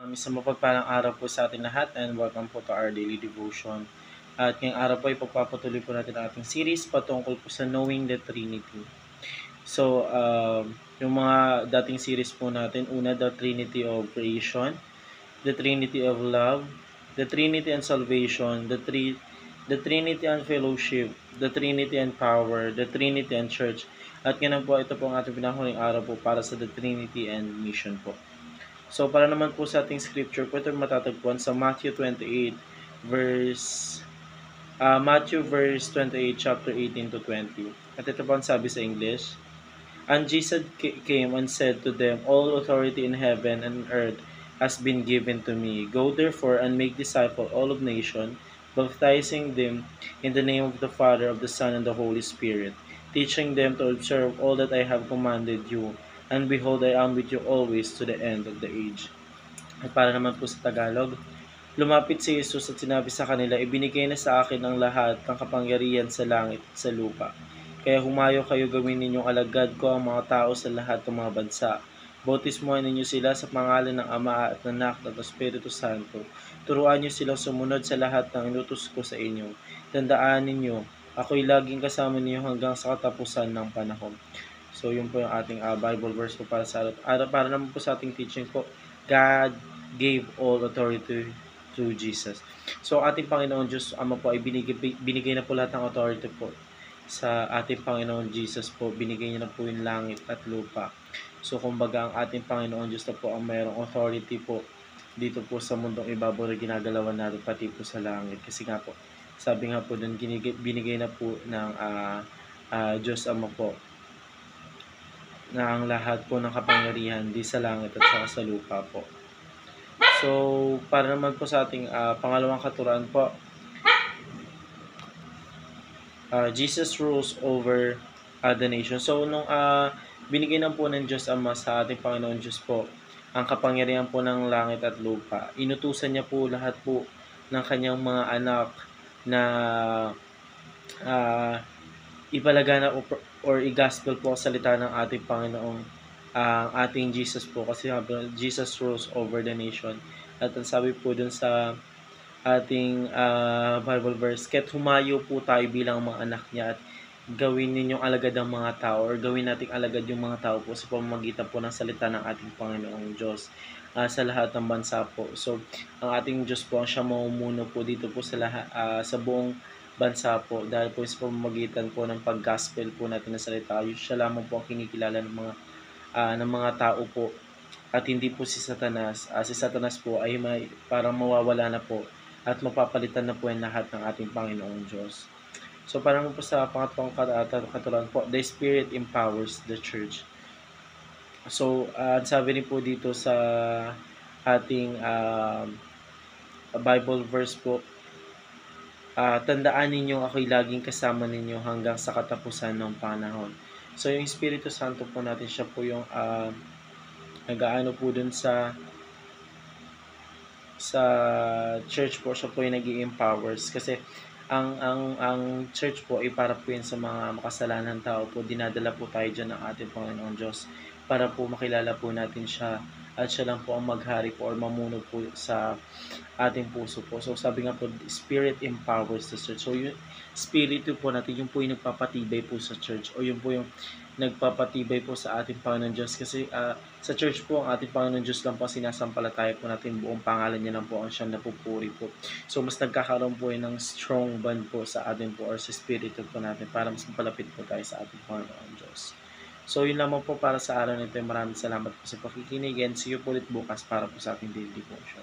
Isang mapagpalang araw po sa ating lahat and welcome po to our daily devotion. At ngayong araw po ay pagpapatuloy po natin ang ating series patungkol po sa Knowing the Trinity. So, yung mga dating series po natin, una, the Trinity of Creation, the Trinity of Love, the Trinity and Salvation, the Trinity and Fellowship, the Trinity and Power, the Trinity and Church. At ngayon po, ito po ang ating pinahuling araw po para sa the Trinity and Mission po. So, para naman po sa ating scripture po, ito matatagpuan sa Matthew 28, verse Matthew verse 28, chapter 18 to 20. At ito po ang sabi sa English. And Jesus came and said to them, All authority in heaven and earth has been given to me. Go therefore and make disciples all of nations, baptizing them in the name of the Father, of the Son, and the Holy Spirit, teaching them to observe all that I have commanded you. And behold, I am with you always to the end of the age. At para naman po sa Tagalog, lumapit si Jesus at sinabi sa kanila, ibinigay na sa akin ang lahat ng kapangyarihan sa langit at sa lupa. Kaya humayo kayo gawin ninyong alagad ko ang mga tao sa lahat ng mga bansa. Bautismuhan ninyo sila sa pangalan ng Ama at ng Anak at ng Espiritu Santo. Turuan niyo silang sumunod sa lahat ng inutos ko sa inyo. Tandaan ninyo, ako'y laging kasama ninyo hanggang sa katapusan ng panahon. So, yun po yung ating Bible verse po para sa araw. Para naman po sa ating teaching po, God gave all authority to Jesus. So, ating Panginoon Diyos Ama po ay binigay na po lahat ng authority po sa ating Panginoon Jesus po. Binigay niya na po yung langit at lupa. So, kumbaga, ang ating Panginoon Diyos na po ang mayroong authority po dito po sa mundong ibabaw na ginagalawan natin pati po sa langit. Kasi nga po, sabi nga po doon, binigay na po ng Diyos Ama po na ang lahat po ng kapangyarihan di sa langit at saka sa lupa po. So, para naman po sa ating pangalawang katuruan po, Jesus rules over the nation. So, nung binigay na po ng Diyos Ama sa ating Panginoon Diyos po, ang kapangyarihan po ng langit at lupa, inutusan niya po lahat po ng kanyang mga anak na ipalagana or i-gospel po ang salita ng ating Panginoong ating Jesus po, kasi Jesus rules over the nation. At ang sabi po dun sa ating Bible verse, kaya't humayo po tayo bilang mga anak niya at gawin ninyong alagad ang mga tao or gawin nating alagad yung mga tao po sa pamamagitan po ng salita ng ating Panginoong Diyos sa lahat ng bansa po. So, ang ating Diyos po ang siya mamumuno po dito po sa lahat, sa buong bansa po, dahil po sa pamamagitan po ng pag-gospel po natin ng salita. Siya lamang po ang kinikilala ng mga tao po at hindi po si Satanas. Si Satanas po ay parang mawawala na po at mapapalitan na po yung lahat ng ating Panginoong Diyos. So, parang po sa pangatlong katuruan po, the Spirit empowers the church. So, sabi rin po dito sa ating Bible verse po, tandaan ninyo ako'y laging kasama ninyo hanggang sa katapusan ng panahon. So, yung Espiritu Santo po natin, siya po yung nag-aano po dun sa church po, siya po yung nag-i-empowers kasi ang church po ay para po yun sa mga makasalanan tao po. Dinadala po tayo dyan ng ating Panginoon Diyos para po makilala po natin siya at siya lang po ang maghari po or mamuno po sa ating puso po. So, sabi nga po, Spirit empowers the church. So, yung Spirito po natin, yung po yung nagpapatibay po sa church o yung po yung nagpapatibay po sa ating Panginoon Diyos. Kasi sa church po, ang ating Panginoon Diyos lang po sinasampalataya po natin, buong pangalan niya lang po ang siyang napupuri po. So, mas nagkakaroon po yun ng strong bond po sa atin po or sa Spirito po natin para mas mapalapit po tayo sa ating Panginoon Diyos. So, yun lamang po para sa araw nito. Maraming salamat po sa pakikinig and see you po ulit bukas para po sa ating daily devotion.